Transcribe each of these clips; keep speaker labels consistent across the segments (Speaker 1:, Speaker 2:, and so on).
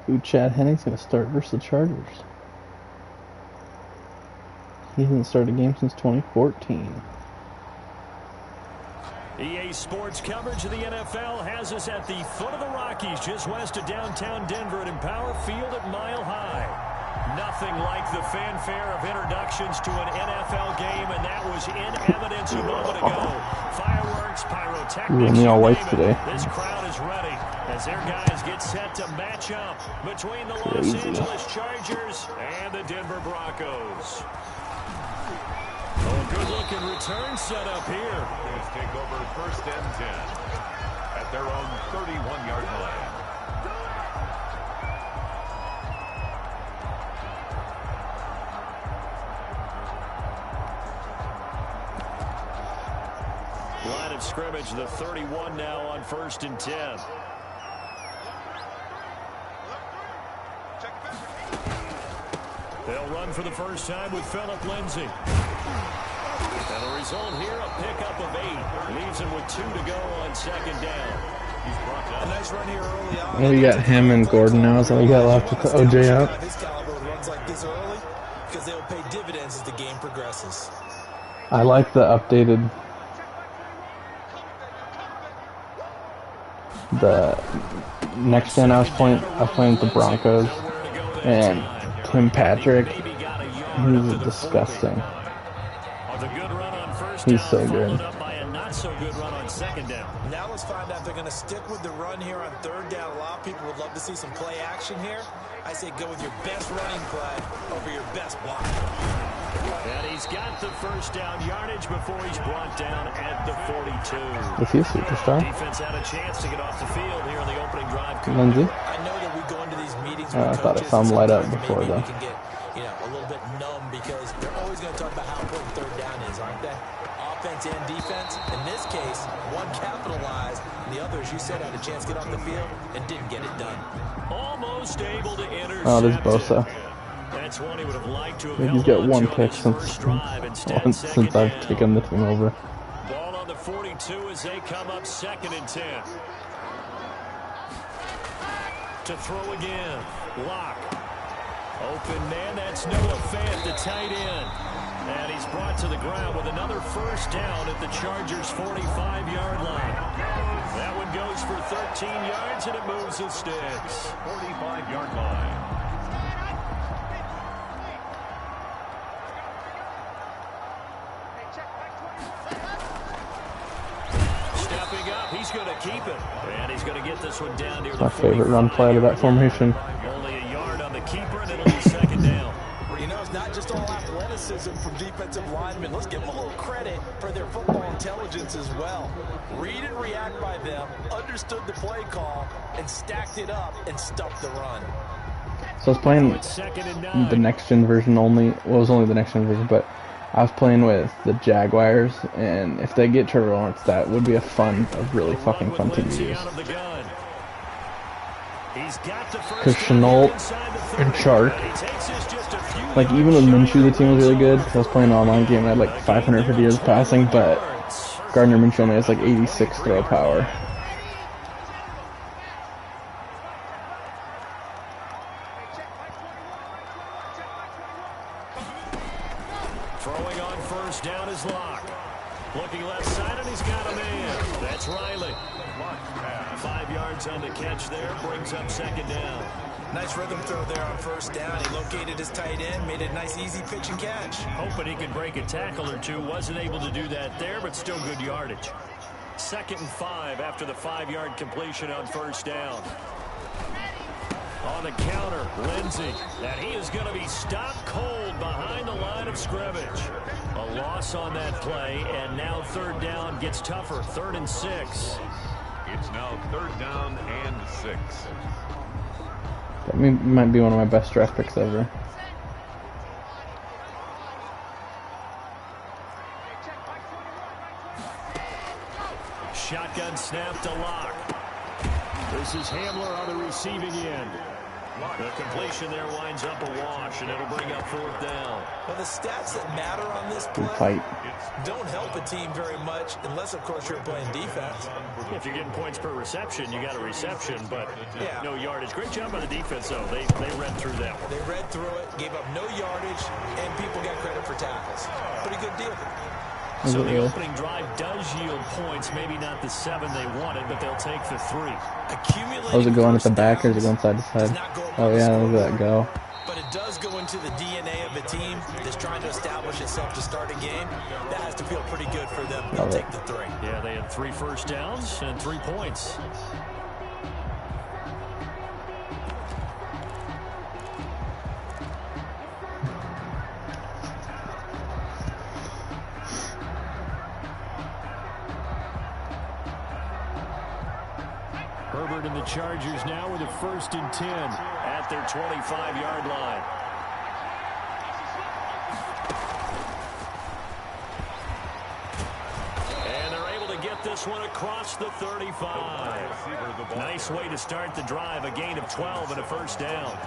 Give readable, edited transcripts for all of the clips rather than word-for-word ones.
Speaker 1: Ooh, Chad Henning's going to start versus the Chargers. He hasn't started a game since 2014.
Speaker 2: EA Sports coverage of the NFL has us at the foot of the Rockies, just west of downtown Denver at Empower Field at Mile High. Nothing like the fanfare of introductions to an NFL game, and that was in evidence a moment ago. Fireworks, pyrotechnics,
Speaker 1: all white today.
Speaker 2: This crowd is ready as their guys get set to match up between the Los Angeles Chargers and the Denver Broncos. Oh, good-looking return set up here.
Speaker 3: Let's take over 1st and 10 at their own 31-yard line.
Speaker 2: Line of scrimmage, the 31 now on 1st and 10. They'll run for the first time with Phillip Lindsay. And the result here, a pickup of 8. Leaves him with 2 to go on 2nd down. He's brought down. A nice run here early on.
Speaker 1: Well, you got him and Gordon now, so we got left with the OJ out.
Speaker 4: This caliber runs like this early because they'll pay dividends as the game progresses.
Speaker 1: I like the updated... The next gen I was playing with the Broncos, and Tim Patrick, he's disgusting. He's so good.
Speaker 4: Now let's find out if they're going to stick with the run here on 3rd down. A lot of people would love to see some play action here. I say go with your best running play over your best block.
Speaker 2: And he's got the first down yardage before he's brought down at the 42.
Speaker 1: Is he a superstar?
Speaker 2: Defense had a chance to get off the field here in the opening drive.
Speaker 1: Lindsay?
Speaker 4: I know that we go into these meetings
Speaker 1: I thought I saw him light up before, though.
Speaker 4: We can get, a little bit numb because they're always going to talk about how important 3rd down is, aren't they? Offense and defense. In this case, one capitalized, and the other, as you said, had a chance to get off the field and didn't get it done.
Speaker 2: Almost able to intercept.
Speaker 1: Oh, there's Bosa.
Speaker 2: That's one he would have liked to have
Speaker 1: He's
Speaker 2: held
Speaker 1: got
Speaker 2: on
Speaker 1: one
Speaker 2: to
Speaker 1: pick
Speaker 2: his
Speaker 1: since
Speaker 2: first drive. Instead,
Speaker 1: since I've taken the team over.
Speaker 2: Ball on the 42 as they come up 2nd and 10. To throw again. Lock. Open man, that's Noah Fant, the tight end. And he's brought to the ground with another first down at the Chargers' 45-yard line. That one goes for 13 yards, and it moves the sticks.
Speaker 3: 45-yard line.
Speaker 2: Stepping up, he's going to keep it. And he's going to get this one down near the
Speaker 1: My favorite run play out of that formation.
Speaker 2: Only a yard on the keeper, and it'll be 2nd down.
Speaker 4: It's not just all athleticism from defensive linemen. Let's give them a little credit for their football intelligence as well. Read and react by them, understood the play call, and stacked it up and stuffed the run.
Speaker 1: So I was playing the next gen version only. Well, it was only the next gen version, but I was playing with the Jaguars, and if they get Trevor Lawrence, that would be a really fucking fun team to use. Because Chenault and Chark, like even with Minshew, the team was really good. I was playing an online game and I had like 550 yards passing, but Gardner Minshew only has like 86 throw power.
Speaker 2: Throwing on first down is Lock. Looking left side, and he's got a man. That's Riley. 5 yards on the catch there, brings up 2nd down.
Speaker 4: Nice rhythm throw there on first down. He located his tight end, made a nice easy pitch and catch.
Speaker 2: Hoping he could break a tackle or two. Wasn't able to do that there, but still good yardage. 2nd and 5 after the 5-yard completion on first down. On the counter, Lindsay. And he is going to be stopped cold behind the line of scrimmage. A loss on that play, and now 3rd down gets tougher. 3rd and 6.
Speaker 3: It's now 3rd down and 6.
Speaker 1: That might be one of my best draft picks ever.
Speaker 2: Shotgun snap to Lock. This is Hamler on the receiving end. The completion there winds up a wash, and it'll bring up fourth down.
Speaker 4: Well, the stats that matter on this play
Speaker 1: Fight.
Speaker 4: don't help a team very much unless, of course, you're playing defense.
Speaker 2: If you're getting points per reception, you got a reception, but no yardage. Great job by the defense, though. They read through that one.
Speaker 4: They read through it, gave up no yardage, and people got credit for tackles. Pretty good deal.
Speaker 2: So the opening drive does yield points, maybe not the 7 they wanted, but they'll take the 3.
Speaker 1: Was it going at the back or is it going side to side? Oh yeah, look at that go.
Speaker 4: But it does go into the DNA of a team that's trying to establish itself to start a game. That has to feel pretty good for them. They'll take the 3.
Speaker 2: Yeah, they had 3 first downs and 3 points. Herbert and the Chargers now with a 1st and 10 at their 25-yard line. And they're able to get this one across the 35. Nice way to start the drive, a gain of 12 and a 1st down.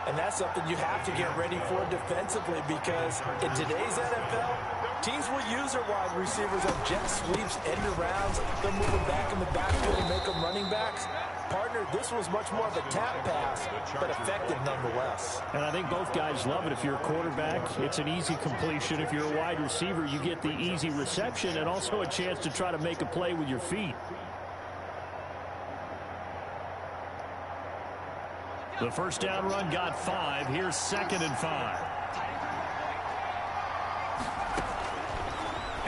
Speaker 4: And that's something you have to get ready for defensively, because in today's NFL, teams will use their wide receivers on jet sweeps, end arounds. They'll move them back in the backfield and make them running backs. Partner, this was much more of a tap pass, but effective nonetheless.
Speaker 2: And I think both guys love it. If you're a quarterback, it's an easy completion. If you're a wide receiver, you get the easy reception and also a chance to try to make a play with your feet. The 1st down run got 5. Here's 2nd and 5.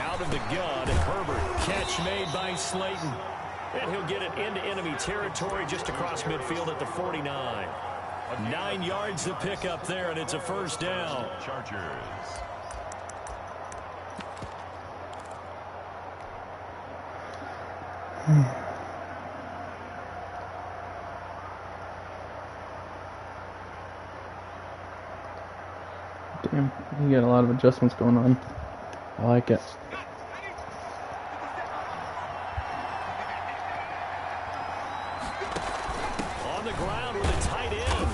Speaker 2: Out of the gun, Herbert. Catch made by Slayton. And he'll get it into enemy territory just across midfield at the 49. 9 yards to pick up there, and it's a 1st down.
Speaker 3: Chargers.
Speaker 1: Damn, you got a lot of adjustments going on. I like it.
Speaker 2: On the ground with a tight end.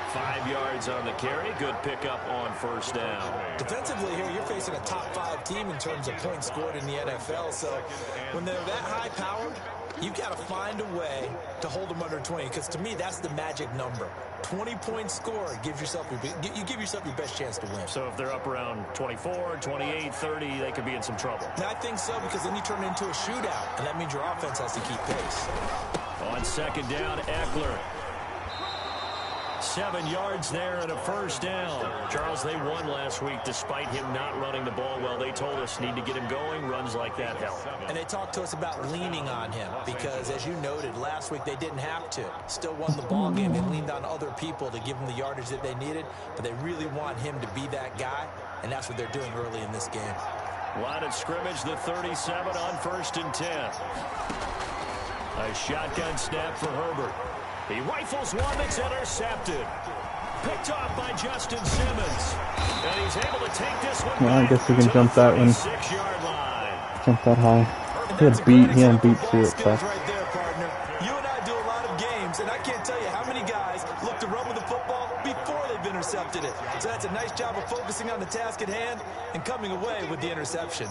Speaker 2: 5 yards on the carry. Good pickup on 1st down.
Speaker 4: Defensively here, you're facing a top 5 team in terms of points scored in the NFL. So when they're that high powered, you got to find a way to hold them under 20, because to me, that's the magic number. 20 points scored gives yourself you give yourself your best chance to win.
Speaker 2: So if they're up around 24, 28, 30, they could be in some trouble.
Speaker 4: And I think so, because then you turn it into a shootout, and that means your offense has to keep pace.
Speaker 2: On 2nd down, Eckler. 7 yards there and a 1st down. Charles, they won last week despite him not running the ball well. They told us need to get him going. Runs like that help.
Speaker 4: And they talked to us about leaning on him because, as you noted, last week they didn't have to. Still won the ball game. They leaned on other people to give them the yardage that they needed, but they really want him to be that guy, and that's what they're doing early in this game.
Speaker 2: Line of scrimmage, the 37 on 1st and 10. A shotgun snap for Herbert. He rifles one that's intercepted. Picked off by Justin Simmons. And he's able to take this one.
Speaker 1: Well, I guess he can jump that one.
Speaker 2: 6-yard line.
Speaker 1: Jump that high. He had beat through it fast.
Speaker 4: Right there, partner. You and I do a lot of games, and I can't tell you how many guys look to run with the football before they've intercepted it. So that's a nice job of focusing on the task at hand and coming away with the interception.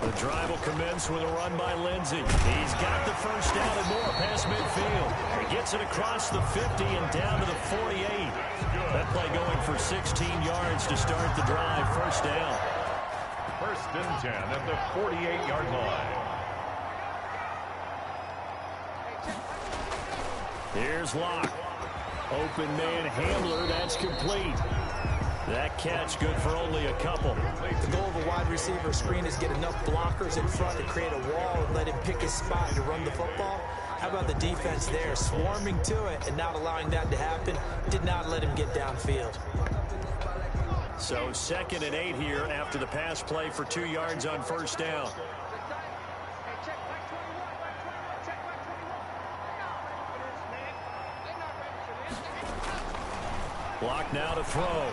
Speaker 2: The drive will commence with a run by Lindsey. He's got the 1st down and more past midfield. He gets it across the 50 and down to the 48. That play going for 16 yards to start the drive. 1st down.
Speaker 3: 1st and 10 at the 48-yard line.
Speaker 2: Here's Locke. Open man Hamler. That's complete. That catch good for only a couple.
Speaker 4: The goal of a wide receiver screen is get enough blockers in front to create a wall and let him pick his spot to run the football. How about the defense there, swarming to it and not allowing that to happen? Did not let him get downfield.
Speaker 2: So 2nd and 8 here after the pass play for 2 yards on 1st down. Block now to throw.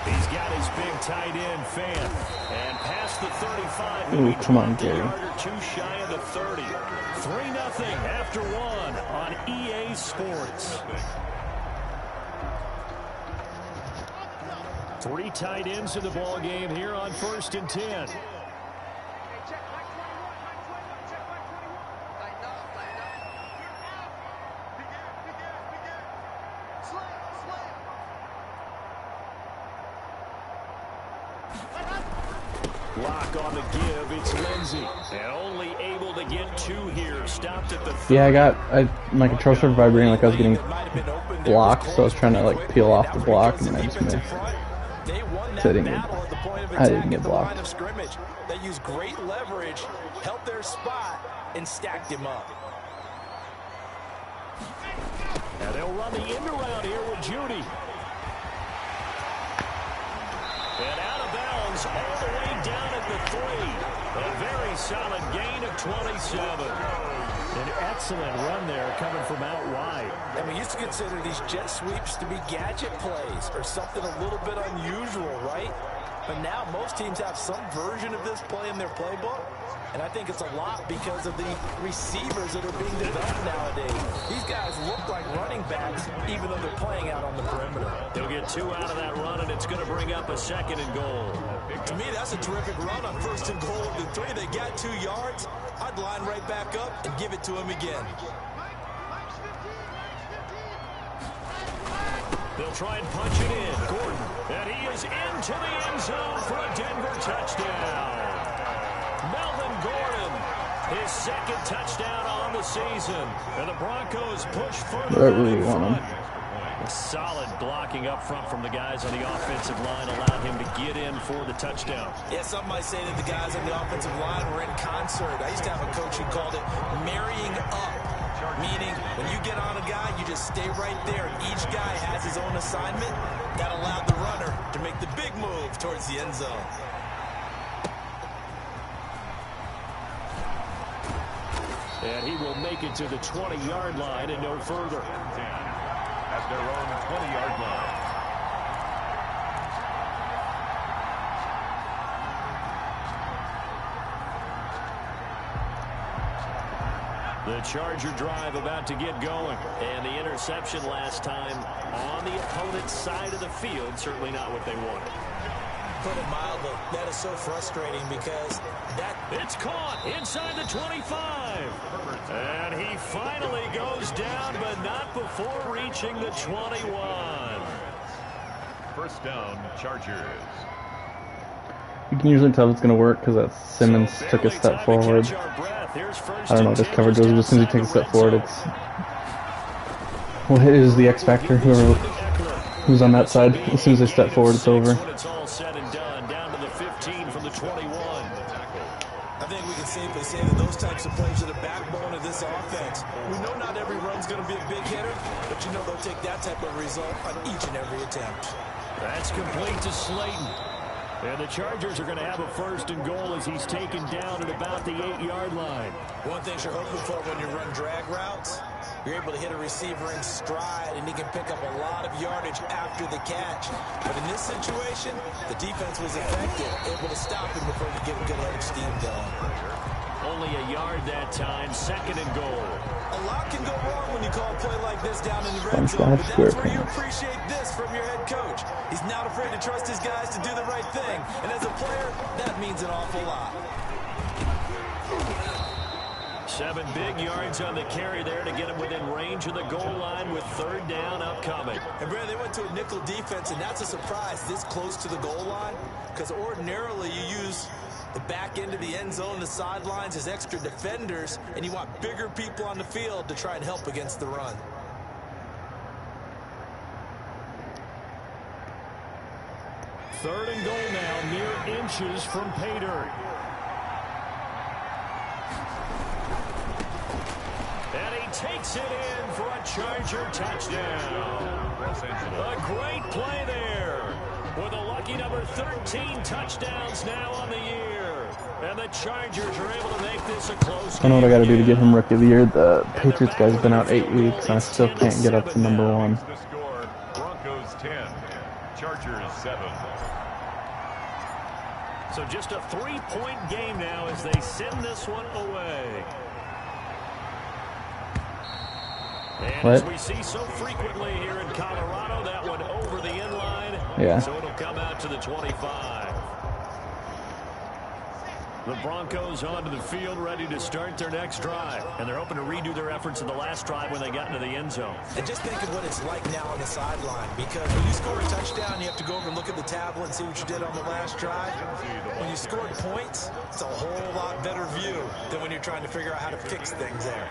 Speaker 2: He's got his big tight end fan. And past the 35.
Speaker 1: Ooh, come on, Gary.
Speaker 2: Too shy of the 30. 3-0 after one on EA Sports. 3 tight ends in the ball game here on 1st and 10. Block on the give, it's Lindsey. And only able to get 2 here. Stopped at the 30.
Speaker 1: Yeah, my control started vibrating like I was getting blocked, so I was trying to like peel off the block, and then I just missed. So I didn't get blocked.
Speaker 4: They used great leverage, held their spot, and stacked him up.
Speaker 2: Now they'll run the end around here with Judy. And out of bounds all the way down at the 3. A very solid gain of 27. An excellent run there coming from out wide.
Speaker 4: And we used to consider these jet sweeps to be gadget plays or something a little bit unusual, right? But now most teams have some version of this play in their playbook. And I think it's a lot because of the receivers that are being developed nowadays. These guys look like running backs, even though they're playing out on the perimeter.
Speaker 2: They'll get 2 out of that run, and it's going to bring up a 2nd and goal.
Speaker 4: To me, that's a terrific run on 1st and goal of the 3. They got 2 yards. I'd line right back up and give it to him again.
Speaker 2: They'll try and punch it in. Gordon, and he is into the end zone for a Denver touchdown. Melvin Gordon, his 2nd touchdown on the season. And the Broncos push further.
Speaker 1: Really want him.
Speaker 2: Solid blocking up front from the guys on the offensive line allowed him to get in for the touchdown.
Speaker 4: Yeah, some might say that the guys on the offensive line were in concert. I used to have a coach who called it marrying up, meaning when you get on a guy, you just stay right there. Each guy has his own assignment. That allowed the runner to make the big move towards the end zone.
Speaker 2: And he will make it to the 20-yard line and no further.
Speaker 3: At their own 20-yard line.
Speaker 2: The Charger drive about to get going. And the interception last time on the opponent's side of the field. Certainly not what they wanted.
Speaker 4: Put it mildly, that is so frustrating because
Speaker 2: it's caught inside the 25. And he finally goes down, but not before reaching the 21.
Speaker 3: 1st down, Chargers.
Speaker 1: You can usually tell it's going to work because that Simmons took a step forward. I don't know what this coverage was, but as soon as he takes a step forward, it's... Well, it is the X Factor, who's on that side. As soon as they step forward, it's over.
Speaker 2: It's all said and done, down to the 15 from the 21.
Speaker 4: I think we can safely say that those types of plays are the backbone of this offense. We know not every run's going to be a big hitter, but you know they'll take that type of result on each and every attempt.
Speaker 2: That's complete to Slayton. And the Chargers are going to have a 1st and goal as he's taken down at about the 8-yard line.
Speaker 4: One thing you're hoping for when you run drag routes, you're able to hit a receiver in stride, and he can pick up a lot of yardage after the catch. But in this situation, the defense was effective, able to stop him before he get a good head of steam going.
Speaker 2: Only a yard that time, 2nd and goal.
Speaker 4: A lot can go wrong when you call a play like this down in the red zone, but that's where you appreciate this from your head coach. He's not afraid to trust his guys to do the right thing, and as a player, that means an awful lot.
Speaker 2: 7 big yards on the carry there to get him within range of the goal line with 3rd down upcoming.
Speaker 4: And Brad, they went to a nickel defense, and that's a surprise this close to the goal line, because ordinarily you use the back end of the end zone, the sidelines as extra defenders, and you want bigger people on the field to try and help against the run.
Speaker 2: Third and goal now, mere inches from pay dirt. And he takes it in for a Charger touchdown. A great play there. With a lucky number 13 touchdowns now on the year. And the Chargers are able to make this a close game.
Speaker 1: I know what I got to do to get him Rookie of the Year. The Patriots guy's been out 8 weeks, and I still can't get up to number 1.
Speaker 3: The score, Broncos 10, Chargers 7.
Speaker 2: So just a 3-point game now as they send this one away. And as we see so frequently here in Colorado, that one over the end line.
Speaker 1: Yeah.
Speaker 2: So it'll come out to the 25. The Broncos onto the field ready to start their next drive. And they're hoping to redo their efforts in the last drive when they got into the end zone.
Speaker 4: And just think of what it's like now on the sideline. Because when you score a touchdown, you have to go over and look at the tablet and see what you did on the last drive. When you scored points, it's a whole lot better view than when you're trying to figure out how to fix things there.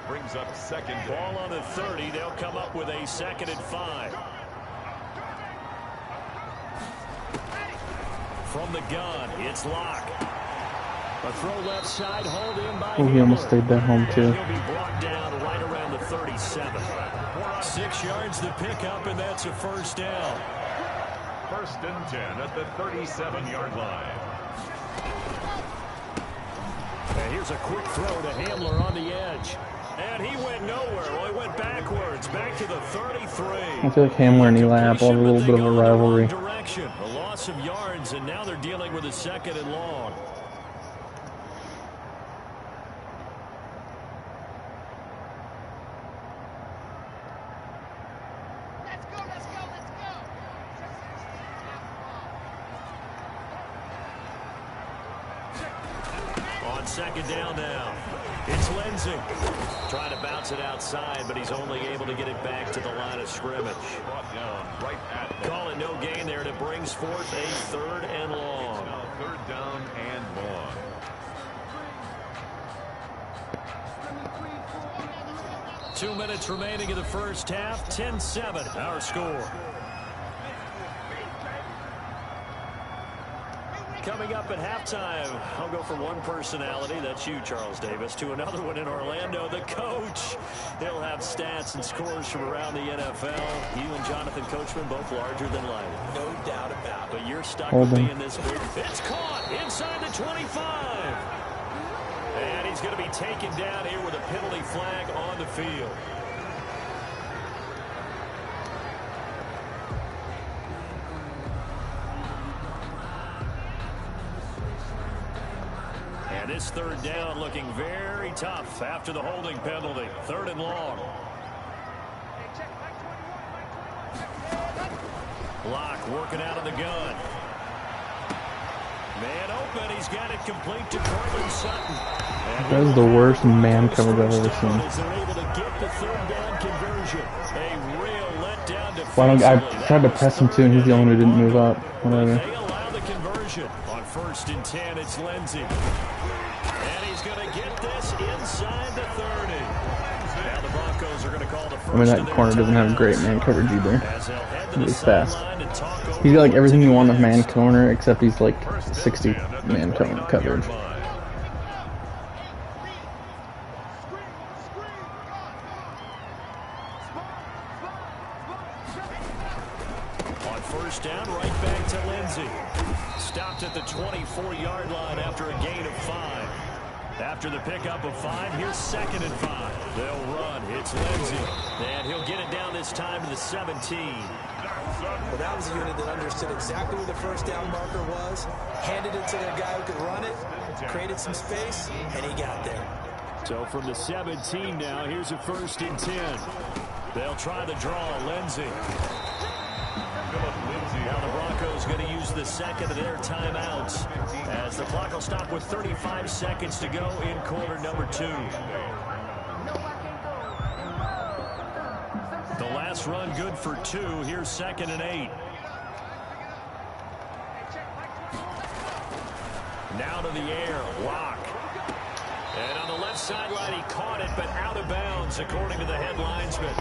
Speaker 3: Brings up second.
Speaker 2: Ball on the 30. They'll come up with a 2nd and 5. From the gun, it's Locke. A throw left side, hauled in by
Speaker 1: he almost stayed that home too.
Speaker 2: He'll be brought down right around the 37. 6 yards to pick up, and that's a first down.
Speaker 3: 1st and 10 at the 37-yard line.
Speaker 2: And here's a quick throw to Hamler on the edge. And he went nowhere. Well, he went backwards, back to the 33.
Speaker 1: I feel like Hamler and Eli Apple have a little bit of a rivalry.
Speaker 2: Direction, a loss of yards, and now they're dealing with a 2nd and long. On 2nd down now, it's Lindsey. Trying to bounce it outside, but he's only able to get it back to the line of scrimmage.
Speaker 3: Brought down right at
Speaker 2: Call it no gain there, and it brings forth a 3rd and long.
Speaker 3: 3rd down and long.
Speaker 2: Two minutes remaining in the first half. 10-7, our score. Coming up at halftime, I'll go from one personality, that's you, Charles Davis, to another one in Orlando, the coach. He'll have stats and scores from around the NFL. You and Jonathan Coachman both larger than life.
Speaker 4: No doubt about it.
Speaker 2: But you're stuck with being this big. It's caught inside the 25. And he's going to be taken down here with a penalty flag on the field. And this 3rd down looking very tough after the holding penalty. 3rd and long. Locke working out of the gun. Man open. He's got it complete to Courtland Sutton.
Speaker 1: That is the worst man coverage I've ever seen.
Speaker 2: They're able to get the 3rd down conversion. A real letdown defensively.
Speaker 1: Well, I tried to press him too, and he's the only one who didn't move up. Whatever.
Speaker 2: They allow the conversion. On 1st and 10, it's Lindsey. And he's going to get this inside the 30. Now the Broncos are going to call the first.
Speaker 1: I mean, that corner doesn't have great man coverage either. He's fast. He's got like everything you want of man corner, except he's like 60 man coverage.
Speaker 2: On 1st down, right back to Lindsey. Stopped at the 24-yard line after a gain of 5. After the pickup of 5, here's 2nd and 5. They'll run. It's Lindsey. And he'll get it down this time to the 17.
Speaker 4: Well, that was a unit that understood exactly where the 1st down marker was, handed it to their guy who could run it, created some space, and he got there.
Speaker 2: So from the 17 now, here's a 1st and 10. They'll try the draw. Lindsey. Now the Broncos going to use the 2nd of their timeouts as the clock will stop with 35 seconds to go in quarter number 2. The last run good for 2. Here's 2nd and 8. Now to the air. Locke. And on the left sideline, he caught it, but out of bounds, according to the head linesman.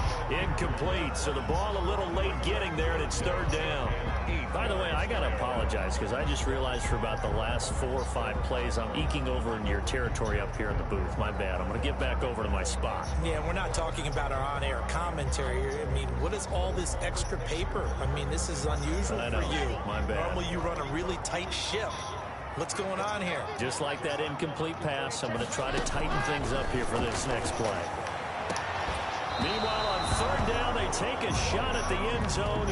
Speaker 2: Incomplete. So the ball a little late getting there, and it's 3rd down. By the way, I got to apologize because I just realized for about the last 4 or 5 plays, I'm eking over into your territory up here in the booth. My bad. I'm going to get back over to my spot.
Speaker 4: Yeah, we're not talking about our on-air commentary. I mean, what is all this extra paper? I mean, this is unusual for you.
Speaker 2: My bad.
Speaker 4: Normally you run a really tight ship. What's going on here?
Speaker 2: Just like that incomplete pass, I'm going to try to tighten things up here for this next play. Meanwhile, on third down, they take a shot at the end zone,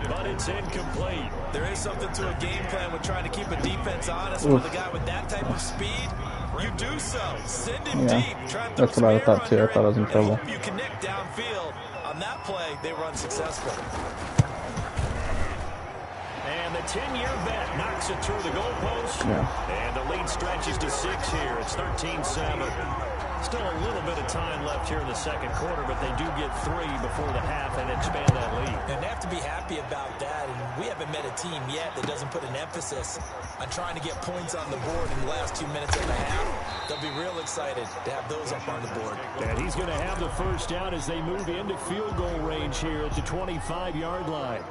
Speaker 2: but it's incomplete.
Speaker 4: There is something to a game plan with trying to keep a defense honest. With a guy with that type of speed, you do so. Send him deep. Try to
Speaker 1: that's what I thought too. I thought I was in trouble.
Speaker 4: You connect downfield. On that play, they were unsuccessful.
Speaker 2: And the 10-year vet knocks it through the goalpost. And the lead stretches to 6 here. It's 13-7. Still a little bit of time left here in the second quarter, but they do get 3 before the half and expand that lead.
Speaker 4: And they have to be happy about that. And we haven't met a team yet that doesn't put an emphasis on trying to get points on the board in the last 2 minutes of the half. They'll be real excited to have those up on the board.
Speaker 2: And he's going to have the first down as they move into field goal range here at the 25-yard line.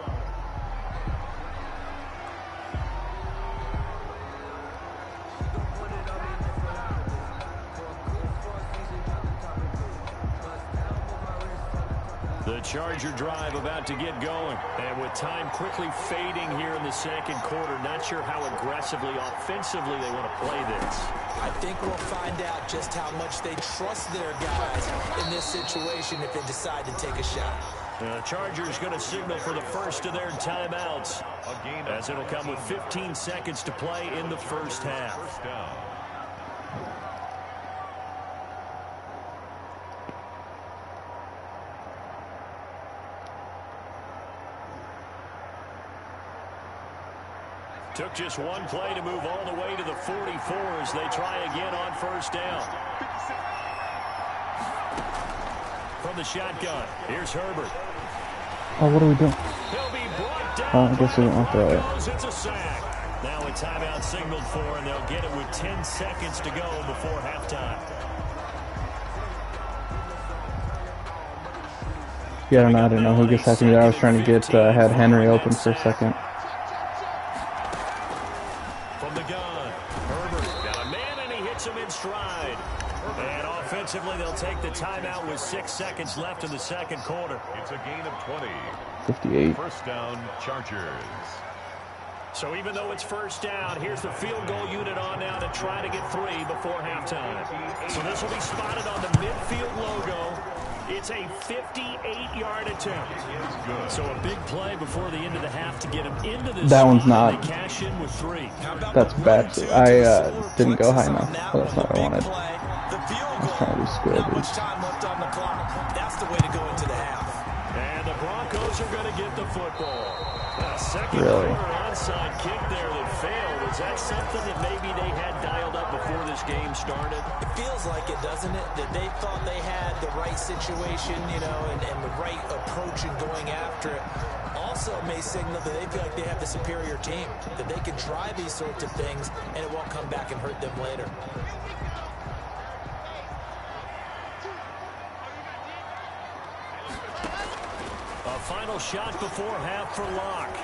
Speaker 2: The Charger drive about to get going. And with time quickly fading here in the second quarter, not sure how aggressively, offensively they want to play this.
Speaker 4: I think we'll find out just how much they trust their guys in this situation if they decide to take a shot.
Speaker 2: The Chargers going to signal for the first of their timeouts, as it'll come with 15 seconds to play in the first half.
Speaker 3: First down.
Speaker 2: Took just one play to move all the way to the 44 as they try again on first down. From the shotgun, here's Herbert.
Speaker 1: Oh, what are we doing?
Speaker 2: He'll be brought down.
Speaker 1: Oh, I guess we don't throw it.
Speaker 2: It's a sack. Now a timeout signaled for, and they'll get it with 10 seconds to go before halftime.
Speaker 1: Yeah, I don't know who gets happy there. I was trying to get had Henry open for a second.
Speaker 2: From the gun, Herbert got a man, and he hits him in stride. And offensively, they'll take the timeout with 6 seconds left in the second quarter.
Speaker 3: It's a gain of 20.
Speaker 1: 58.
Speaker 3: First down, Chargers.
Speaker 2: So even though it's first down, here's the field goal unit on now to try to get 3 before halftime. So this will be spotted on the midfield logo. It's a 58-yard attempt. So a big play before the end of the half to get him into this.
Speaker 1: That one's not.
Speaker 2: They cash in with 3.
Speaker 1: That's bad. I didn't go high enough. That's not what I wanted. I was trying to do square boost.
Speaker 4: That's the way to go into the half.
Speaker 2: And the Broncos are going to get the football. A second
Speaker 1: Really?
Speaker 2: quarter onside kick there that failed. Is that something that maybe they had dialed up before this game started?
Speaker 4: It feels like it, doesn't it? That they thought they had the right situation, you know, and the right approach in going after it. Also may signal that they feel like they have the superior team, that they can try these sorts of things and it won't come back and hurt them later.
Speaker 2: A final shot before half for Locke.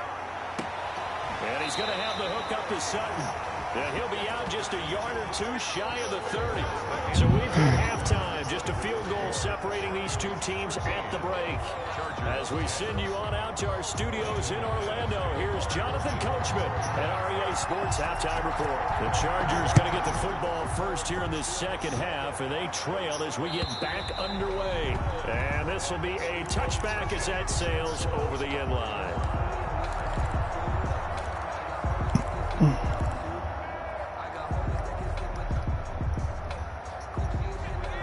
Speaker 2: And he's going to have the hook up to Sutton. And he'll be out just a yard or 2 shy of the 30. So we've got halftime, just a field goal separating these two teams at the break. As we send you on out to our studios in Orlando, here's Jonathan Coachman at REA Sports Halftime Report. The Chargers going to get the football first here in this second half, and they trail as we get back underway. And this will be a touchback as that sails over the end line.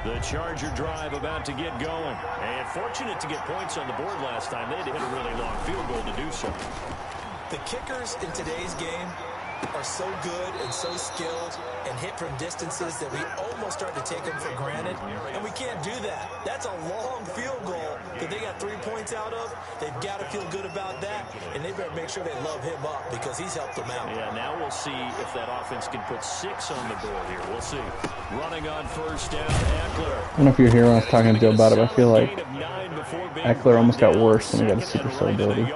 Speaker 2: The Charger drive about to get going. And fortunate to get points on the board last time. They had to hit a really long field goal to do so.
Speaker 4: The kickers in today's game are so good and so skilled and hit from distances that we almost start to take them for granted. And we can't do that. That's a long field goal that they got 3 points out of. They've got to feel good about that. And they better make sure they love him up because he's helped them out.
Speaker 2: Yeah, now we'll see if that offense can put 6 on the board here. We'll see. Running on first down, Eckler.
Speaker 1: I don't know if you were here when I was talking to Joe about it, but I feel like Eckler almost got worse when he got a super star ability.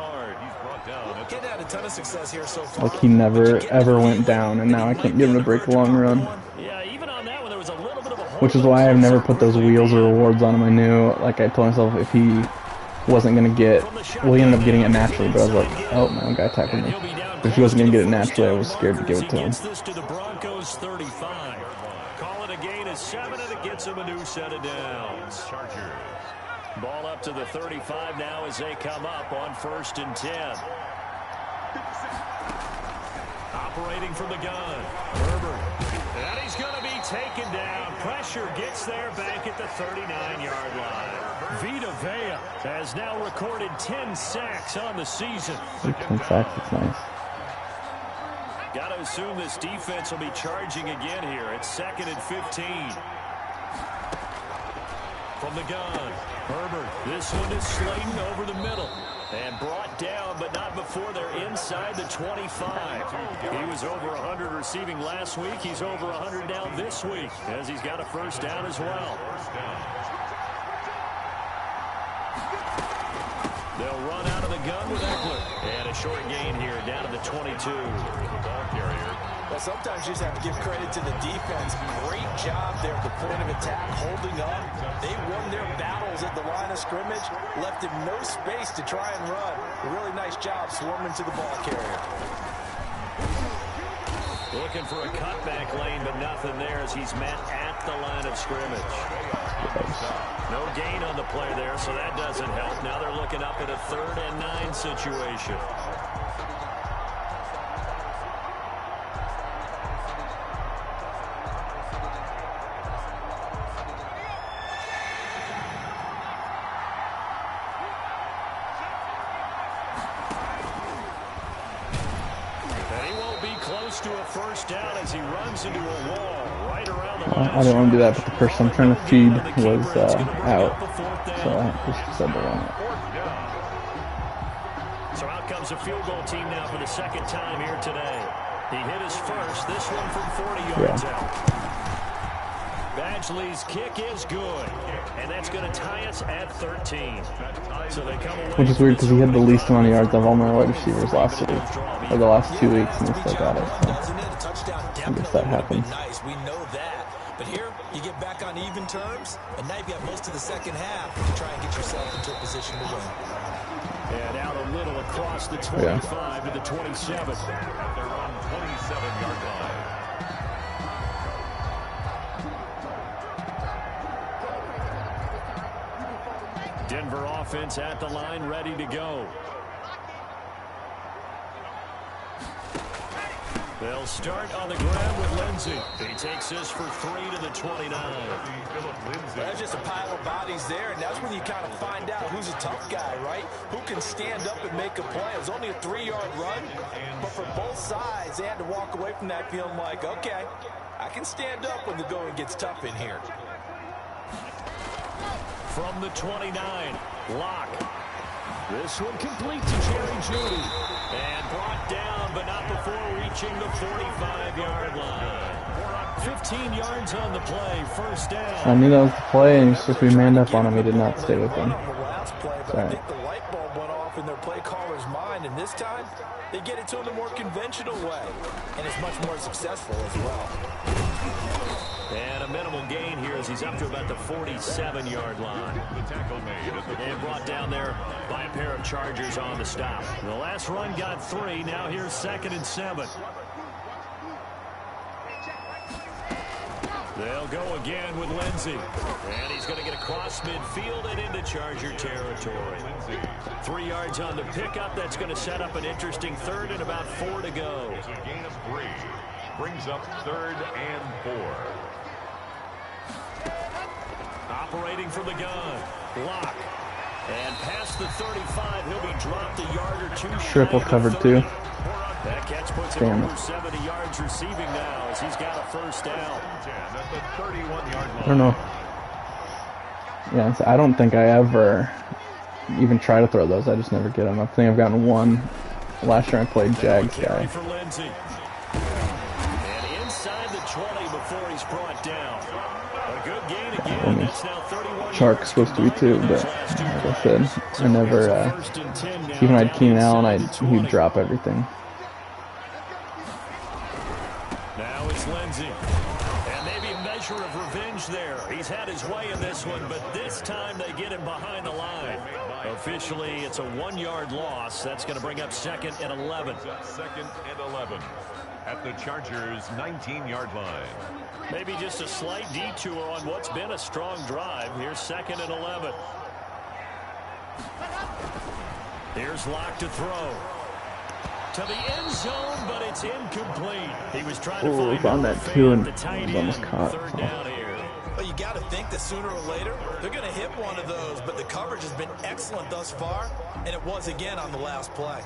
Speaker 4: Getting had a ton of success here so far.
Speaker 1: Like he never ever went down, and now I can't get him to break a long run.
Speaker 2: Yeah, even on that one, there was a little bit of a
Speaker 1: Which is why I've never put those wheels or rewards on him. I knew, like I told myself, if he wasn't gonna get, well, he ended up getting it naturally, but I was like, oh, my guy tackled me. But if he wasn't gonna get it naturally, I was scared to give it to him.
Speaker 2: This to the Broncos 35. Call it a gain of 7, and it gets him a new set of downs.
Speaker 3: Chargers.
Speaker 2: Ball up to the 35 now as they come up on 1st and 10. Operating from the gun, Herbert. And he's going to be taken down. Pressure gets there back at the 39-yard line. Vita Vea has now recorded 10 sacks on the season.
Speaker 1: 10 sacks, that's nice.
Speaker 2: Got to assume this defense will be charging again here. It's 2nd and 15. From the gun, Herbert. This one is Slayton over the middle. And brought down, but not before they're inside the 25. He was over 100 receiving last week. He's over 100 now this week, as he's got a 1st down as well. They'll run out of the gun with Eckler. And a short gain here down to the 22. Ball carrier.
Speaker 4: Well, sometimes you just have to give credit to the defense. Great job there at the point of attack, holding up. They won their battles at the line of scrimmage, left him no space to try and run. A really nice job swarming to the ball carrier.
Speaker 2: Looking for a cutback lane, but nothing there as he's met at the line of scrimmage. No gain on the play there, so that doesn't help. Now they're looking up at a 3rd and 9 situation. To a 1st down as he runs into a wall right around the line.
Speaker 1: I didn't want to do that, but the person I'm trying to feed was out, so I just said to run it.
Speaker 2: So out comes a field goal team now for the 2nd time here today. He hit his first, this one from 40 yards out. Badgley's kick is good, and that's going to tie us at 13. So they come away.
Speaker 1: Which is weird because he had the least amount of yards of all my wide receivers last week, or the last 2 weeks, and he still got it. So I guess that happens.
Speaker 4: Nice, we know that. But here, you get back on even terms, and now you've got most of the 2nd half to try and get yourself into a position to win.
Speaker 2: And out a little across the 25 to the 27.
Speaker 3: They're on 27-yard line.
Speaker 2: Denver offense at the line, ready to go. They'll start on the ground with Lindsey. He takes this for 3 to the 29.
Speaker 4: That's just a pile of bodies there, and that's when you kind of find out who's a tough guy, right? Who can stand up and make a play. It was only a 3-yard run, but for both sides, they had to walk away from that feeling like, okay, I can stand up when the going gets tough in here.
Speaker 2: From the 29, Locke. This one complete to Jerry Jeudy. And brought down, but not before reaching the 45-yard line. 15 yards on the play, 1st down.
Speaker 1: I knew that was the play, and he's supposed to be manned up on him. He did not stay with him.
Speaker 4: I think the light bulb went off in their play caller's mind, and this time they get it to him the more conventional way, and it's much more successful as well.
Speaker 2: And a minimal gain here as he's up to about the 47-yard line.
Speaker 3: The tackle made.
Speaker 2: And brought down there by a pair of Chargers on the stop. The last run got 3. Now here's 2nd and 7. They'll go again with Lindsey. And he's going to get across midfield and into Charger territory. 3 yards on the pickup. That's going to set up an interesting 3rd and about 4 to go.
Speaker 3: It's a gain of 3. Brings up 3rd and 4.
Speaker 2: Operating from the gun. Block. And past the 35, he'll be dropped a yard or 2.
Speaker 1: Triple covered too.
Speaker 2: That catch puts him over 70 yards receiving now as he's got a 1st down.
Speaker 3: At the 31-yard line.
Speaker 1: I don't know. Yeah, I don't think I ever even try to throw those. I just never get them. I think I've gotten one last year I played Jags guy.
Speaker 2: For Lindsey. And inside the 20 before he's brought down. A good gain again. That's now 31.
Speaker 1: Shark's supposed to be too, but like I said, I never, even when I had Keenan Allen, he'd drop everything.
Speaker 2: Now it's Lindsey. And maybe a measure of revenge there. He's had his way in this one, but this time they get him behind the line. Officially, it's a 1-yard loss. That's going to bring up 2nd and 11.
Speaker 3: 2nd and 11 at the Chargers' 19-yard line.
Speaker 2: Maybe just a slight detour on what's been a strong drive. Here's 2nd and 11. Here's Locke to throw. To the end zone, but it's incomplete. He was trying to find
Speaker 1: found that too, and was almost caught.
Speaker 2: Third down here.
Speaker 4: Well, you got to think that sooner or later they're going to hit one of those, but the coverage has been excellent thus far, and it was again on the last play.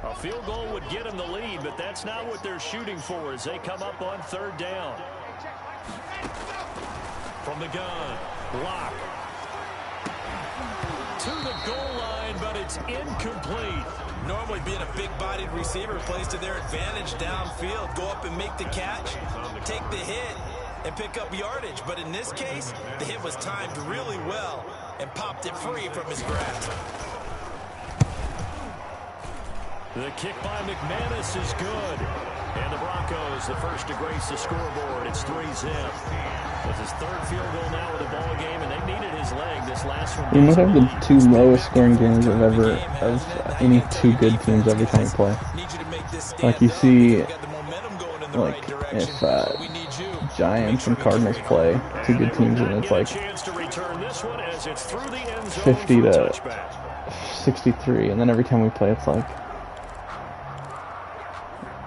Speaker 2: A field goal would get them the lead, but that's not what they're shooting for as they come up on third down. From the gun, Locke. To the goal line, but it's incomplete.
Speaker 4: Normally being a big-bodied receiver plays to their advantage downfield. Go up and make the catch, take the hit, and pick up yardage. But in this case, the hit was timed really well and popped it free from his grasp.
Speaker 2: The kick by McManus is good. And the Broncos, the first to grace the scoreboard. It's 3-zip. It's his third field goal now with the ball game, and they needed his leg. This last one.
Speaker 1: We might have the two lowest scoring games of any two good teams every time we play. Like you see, like if Giants and Cardinals play two good teams, and it's like 50 to 63, and then every time we play, it's like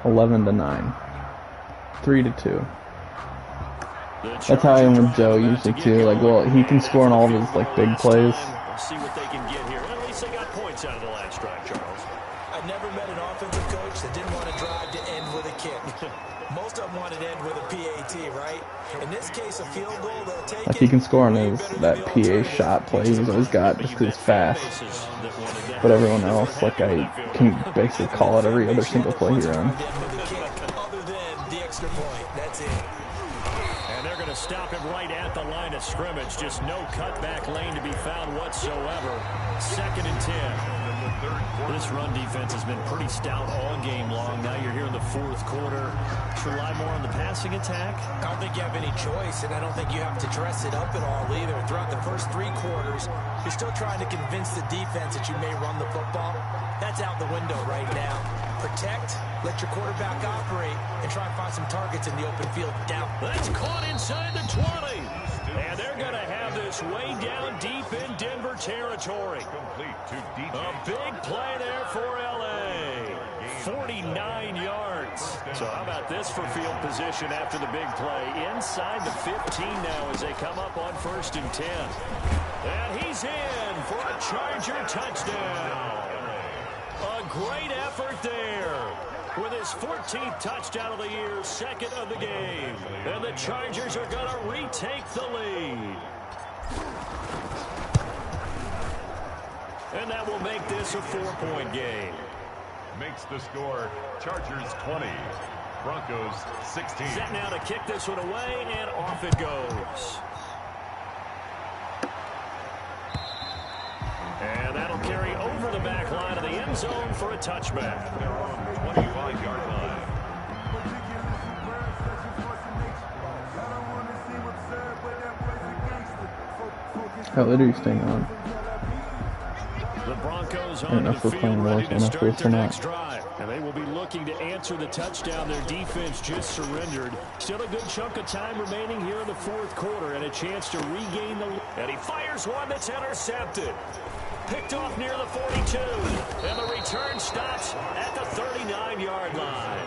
Speaker 1: 11 to 9, 3 to 2. That's how I am with Joe usually too. Like, well, he can score on all of his like big plays.
Speaker 2: See what they can get here. At least they got points out of the last drive, Charles.
Speaker 4: I've never met an offensive coach that didn't want to drive to end with a kick. Most of them wanted to end with a PAT, right? In this case, a field goal, they'll take it.
Speaker 1: He can score on that PA shot play he's always got just because he's fast. But everyone else, like, I can basically call it every other single play he runs.
Speaker 4: Other than the extra point, that's it.
Speaker 2: And they're going to stop him right at the line of scrimmage. Just no cutback lane to be found whatsoever. 2nd and 10. This run defense has been pretty stout all game long. Now you're here in the fourth quarter. Should rely more on the passing attack?
Speaker 4: I don't think you have any choice, and I don't think you have to dress it up at all either. Throughout the first 3 quarters, you're still trying to convince the defense that you may run the football. That's out the window right now. Protect, let your quarterback operate, and try and find some targets in the open field down.
Speaker 2: That's caught inside the 20. And they're going to have this way down deep in Denver territory. A big play there for L.A. 49 yards. So how about this for field position after the big play? Inside the 15 now as they come up on 1st and 10. And he's in for a Charger touchdown. A great effort there. With his 14th touchdown of the year, 2nd of the game. And the Chargers are going to retake the lead. And that will make this a 4-point game.
Speaker 3: Makes the score Chargers 20, Broncos 16.
Speaker 2: Set now to kick this one away, and off it goes. And that'll carry over the back line of the end zone for a touchback.
Speaker 3: 25-yard line.
Speaker 1: How late are you staying on?
Speaker 2: The Broncos
Speaker 1: I don't know if we're playing Warzone after this or not.
Speaker 2: And they will be looking to answer the touchdown their defense just surrendered. Still a good chunk of time remaining here in the fourth quarter and a chance to regain the lead. And he fires one that's intercepted. Picked off near the 42. And the return stops at the 39-yard line.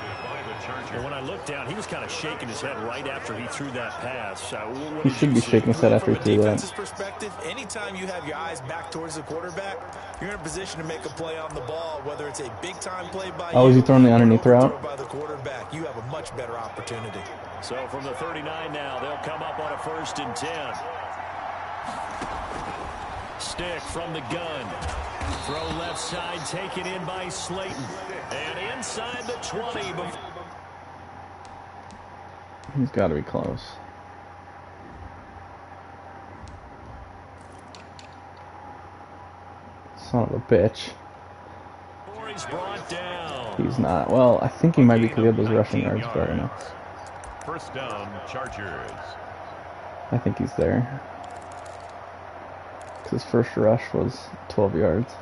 Speaker 2: And when I looked down, he was kind of shaking his head right after he threw that pass.
Speaker 1: He should be shaking his head after he threw that.
Speaker 4: From a defense's perspective, anytime you have your eyes back towards the quarterback, you're in a position to make a play on the ball, whether it's a big-time play by you.
Speaker 1: Oh, is he throwing the underneath route?
Speaker 4: By the quarterback, you have a much better opportunity.
Speaker 2: So from the 39 now, they'll come up on a 1st and 10. Stick from the gun. Throw left side, taken in by Slayton. And inside the 20.
Speaker 1: He's got to be close. Son of a bitch. He's not. Well, I think he might be because he had those rushing yards, but I don't know.
Speaker 3: 1st down, Chargers.
Speaker 1: I think he's there. His first rush was 12 yards.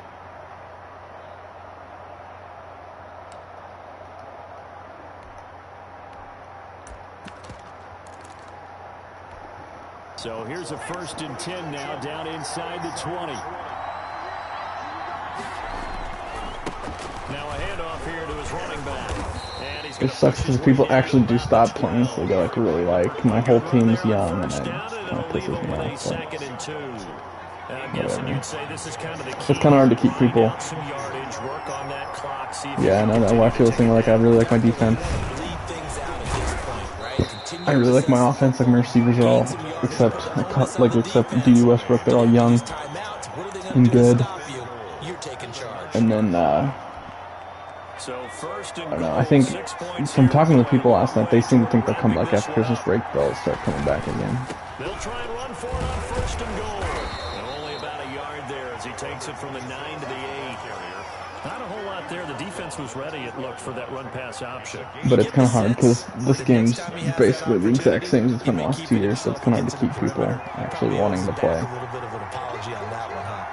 Speaker 2: So here's a 1st and 10 now, down inside the 20. Now a handoff here to his running back. And he's
Speaker 1: It sucks because people actually do stop playing, so they like really like my whole team's young, and it kind of pisses me off.
Speaker 2: Second and 2. I'm guessing you'd say this is kind of the key.
Speaker 1: It's kind of hard to keep people.
Speaker 2: Some yardage, work on that clock, see if
Speaker 1: Yeah, I know that. Why I feel the same. Like I really like my defense. I really like my offense. Like my receivers are all except D.D. Westbrook. They're all young and good. And then I don't know. I think from talking to people last night, they seem to think they'll come back after Christmas break. They'll start coming back again.
Speaker 2: They'll try and run for it on 1st and goal. And only about a yard there as he takes it from the 9 to the 8. Not a whole lot there. The defense was ready, it looked, for that run-pass option.
Speaker 1: But it's kind of hard because this game's basically the exact same as it's been the last 2 years, so it's kind of hard to keep people actually wanting to play.
Speaker 4: A little bit of an apology on that one, huh?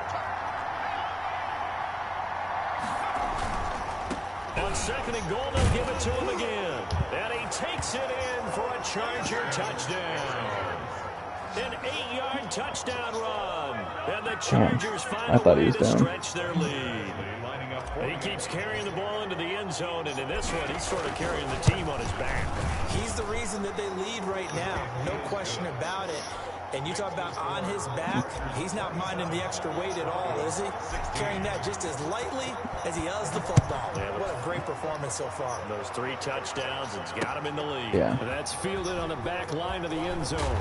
Speaker 2: On 2nd and goal, they'll give it to him again. And he takes it in for a Charger touchdown. An 8-yard touchdown run. And the Chargers find a way to stretch their lead. He keeps carrying the ball into the end zone, and in this one, he's sort of carrying the team on his back.
Speaker 4: He's the reason that they lead right now. No question about it. And you talk about on his back, he's not minding the extra weight at all, is he? Carrying that just as lightly as he does the football. Yeah, what a great performance so far.
Speaker 2: Those 3 touchdowns, it's got him in the lead.
Speaker 1: Yeah.
Speaker 2: That's fielded on the back line of the end zone.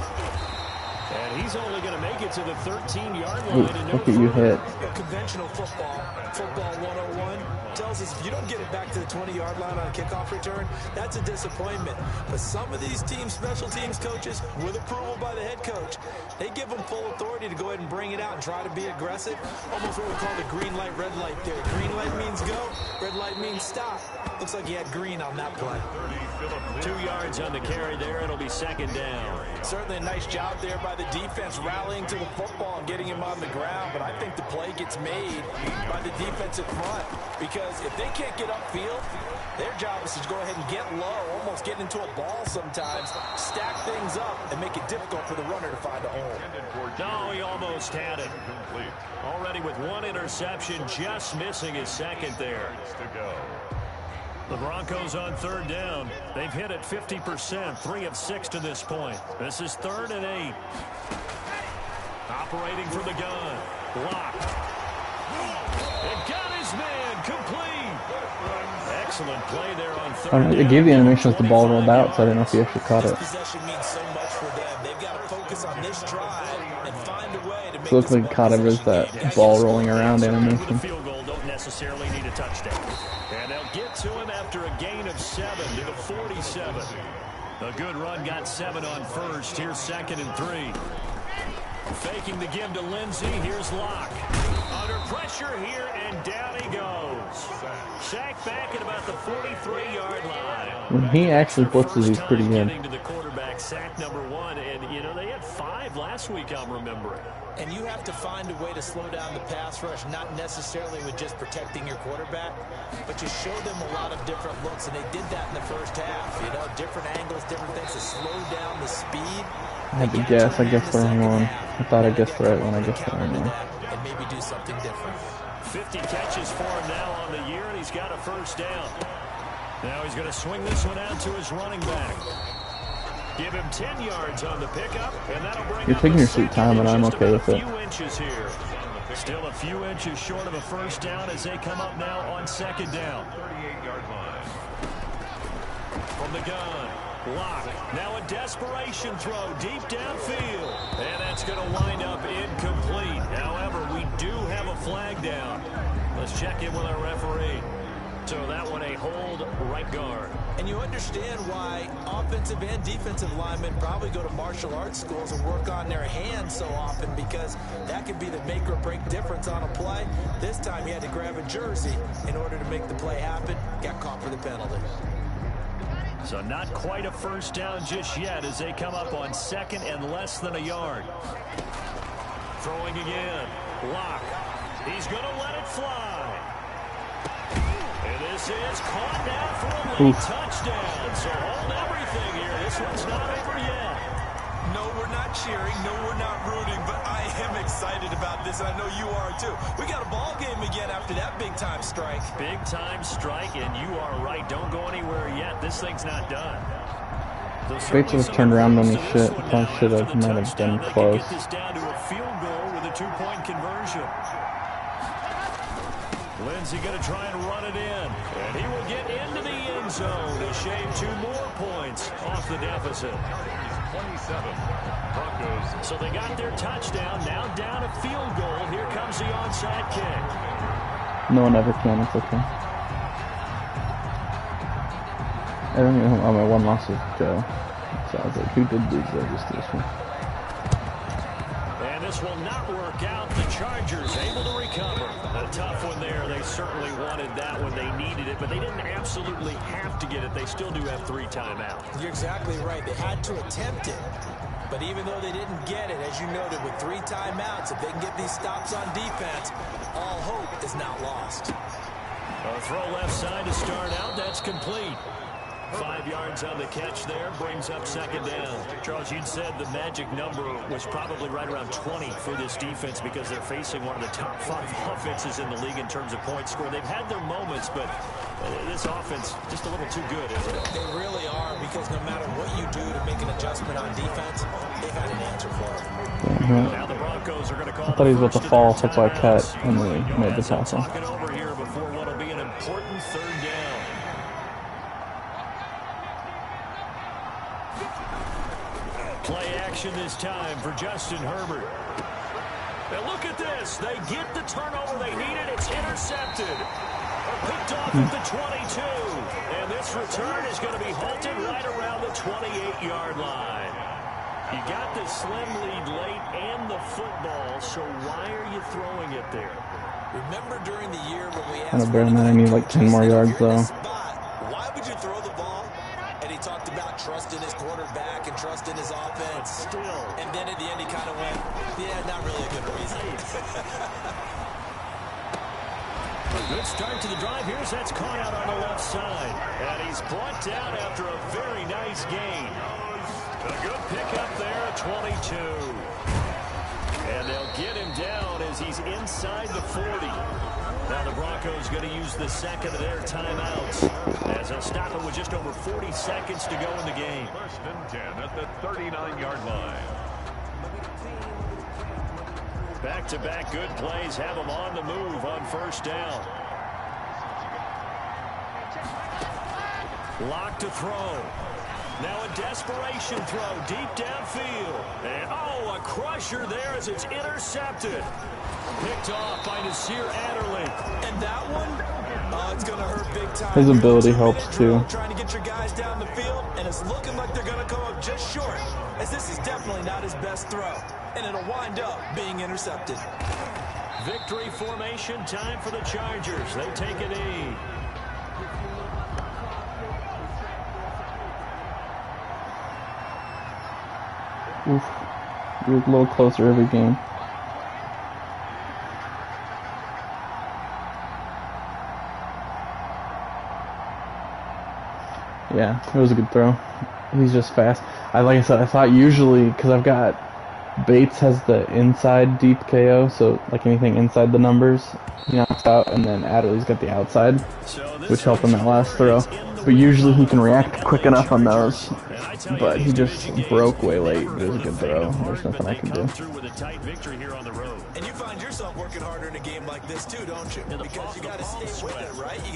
Speaker 2: And he's only going to make it to the 13-yard line.
Speaker 1: Look at you hit.
Speaker 4: Conventional football 101, tells us if you don't get it back to the 20-yard line on a kickoff return, that's a disappointment. But some of these teams, special teams coaches, with approval by the head coach, they give them full authority to go ahead and bring it out and try to be aggressive. Almost what we call the green light, red light there. Green light means go, red light means stop. Looks like he had green on that play.
Speaker 2: 2 yards on the carry there. It'll be 2nd down.
Speaker 4: Certainly a nice job there by the defense rallying to the football and getting him on the ground, but I think the play gets made by the defensive front because if they can't get upfield, their job is to go ahead and get low, almost get into a ball sometimes, stack things up, and make it difficult for the runner to find a hole.
Speaker 2: No, he almost had it. Already with 1 interception, just missing his 2nd there. The Broncos on 3rd down. They've hit it 50%, 3 of 6 to this point. This is 3rd and 8. Operating from the gun. Blocked. It got his man complete. Excellent play there on 3rd down.
Speaker 1: It gave the animation as the ball rolled out, so I didn't know if he actually caught it.
Speaker 4: Possession means so much for them. They've got to focus on this drive and find a way to make
Speaker 1: So it looked like he caught it as that ball rolling around animation.
Speaker 2: Field goal don't necessarily need a touchdown. And they'll get to him after a gain of 7 to the 47. A good run got 7 on 1st. Here's 2nd and 3. Faking the give to Lindsey. Here's Locke. Under pressure here, and down he goes. Sacked back at about the 43-yard line.
Speaker 1: When he actually blitzes, he's pretty good.
Speaker 2: Getting to the quarterback, sack number 1, and you know they had 5 last week, I'm remembering.
Speaker 4: And you have to find a way to slow down the pass rush, not necessarily with just protecting your quarterback, but you show them a lot of different looks, and they did that in the first half. You know, different angles, different things to slow down the speed.
Speaker 1: I had to guess. I guessed the wrong one. I thought I guessed the right one. I guessed the wrong one.
Speaker 4: And maybe do something different.
Speaker 2: 50 catches for him now on the year, and he's got a 1st down. Now he's going to swing this one out to his running back. Give him 10 yards on the pickup, and that'll bring
Speaker 1: You're taking your sweet time, and I'm okay with it.
Speaker 2: Here. Still a few inches short of a 1st down as they come up now on 2nd down.
Speaker 3: 38-yard line.
Speaker 2: From the gun, Locke. Now a desperation throw deep downfield. And that's going to wind up incomplete. However, we do have a flag down. Let's check in with our referee. So that one a hold, right guard.
Speaker 4: And you understand why offensive and defensive linemen probably go to martial arts schools and work on their hands so often, because that could be the make or break difference on a play. This time he had to grab a jersey in order to make the play happen. Got caught for the penalty.
Speaker 2: So not quite a 1st down just yet as they come up on 2nd and less than a yard. Throwing again. Locke. He's going to let it fly. And this is caught now for a late touchdown. So hold everything here. This one's not over yet.
Speaker 4: No, we're not cheering. No, we're not rooting. But I am excited about this, and I know you are too. We got a ball game again after that big-time strike.
Speaker 2: Big-time strike, and you are right. Don't go anywhere yet. This thing's not done.
Speaker 1: Bates would have turned around on me shit. Probably should have, might have been close.
Speaker 2: Get this down to a field goal with a 2-point conversion. Lindsey going to try and run it in. And he will get into the end zone to shave 2 more points off the deficit.
Speaker 3: 27. Broncos.
Speaker 2: So they got their touchdown. Now down a field goal. Here comes the onside kick.
Speaker 1: No one ever can. It's okay. I don't even know how my one loss is Joe. So I was like, who did lose that just this one?
Speaker 2: And this will not work out. The Chargers able to recover. A tough one there. They certainly wanted that when they needed it, but they didn't absolutely have to get it. They still do have 3 timeouts.
Speaker 4: You're exactly right. They had to attempt it. But even though they didn't get it, as you noted, with 3 timeouts, if they can get these stops on defense, all hope is not lost.
Speaker 2: A throw left side to start out. That's complete. 5 yards on the catch there, brings up 2nd down. Charles, you'd said the magic number was probably right around 20 for this defense because they're facing one of the top 5 offenses in the league in terms of points scored. They've had their moments, but this offense just a little too good, isn't it?
Speaker 4: They really are, because no matter what you do to make an adjustment on defense, they've had an answer for it.
Speaker 2: Now the Broncos are going to call.
Speaker 1: I thought he was about to fall, so that's why I cut and then made the tackle.
Speaker 2: Talking over here before what'll be an important 3rd down. Play action this time for Justin Herbert. Now look at this. They get the turnover they needed. It's intercepted. Picked off at the 22. And this return is going to be halted right around the 28-yard line. You got the slim lead late and the football, so why are you throwing it there?
Speaker 4: Remember during the year when we
Speaker 1: Kind of better than I need like 10 more yards though.
Speaker 4: Why would you throw the ball? And he talked about trusting his quarterback and trusting his offense.
Speaker 2: Still.
Speaker 4: And then at the end he kind of went, yeah, not really a good reason.
Speaker 2: A good start to the drive. Here's that's caught out on the left side. And he's brought down after a very nice gain. A good pickup there at 22. And they'll get him down as he's inside the 40. Now the Broncos going to use the 2nd of their timeouts as they'll stop it with just over 40 seconds to go in the game.
Speaker 3: 1st and 10 at the 39-yard line.
Speaker 2: Back-to-back good plays have them on the move on 1st down. Lock to throw. Now a desperation throw deep downfield. And oh, a crusher there as it's intercepted. Picked off by Nasir Adderley. And that one, it's going to hurt big time.
Speaker 1: His ability helps too.
Speaker 4: Trying to get your guys down the field, and it's looking like they're going to come up just short, as this is definitely not his best throw. And it'll wind up being intercepted.
Speaker 2: Victory formation time for the Chargers. They take a knee.
Speaker 1: Oof. You're a little closer every game. Yeah, it was a good throw. He's just fast. Like I said, I thought usually, because I've got Bates has the inside deep KO, so like anything inside the numbers, he knocks out, and then Adderley's got the outside, which helped him that last throw. But usually he can react quick enough on those. But he just broke way late. It was a good throw. There's nothing I can do.
Speaker 4: And you find yourself working harder in a game like this too, don't you? Because you got to stay with it, right? You got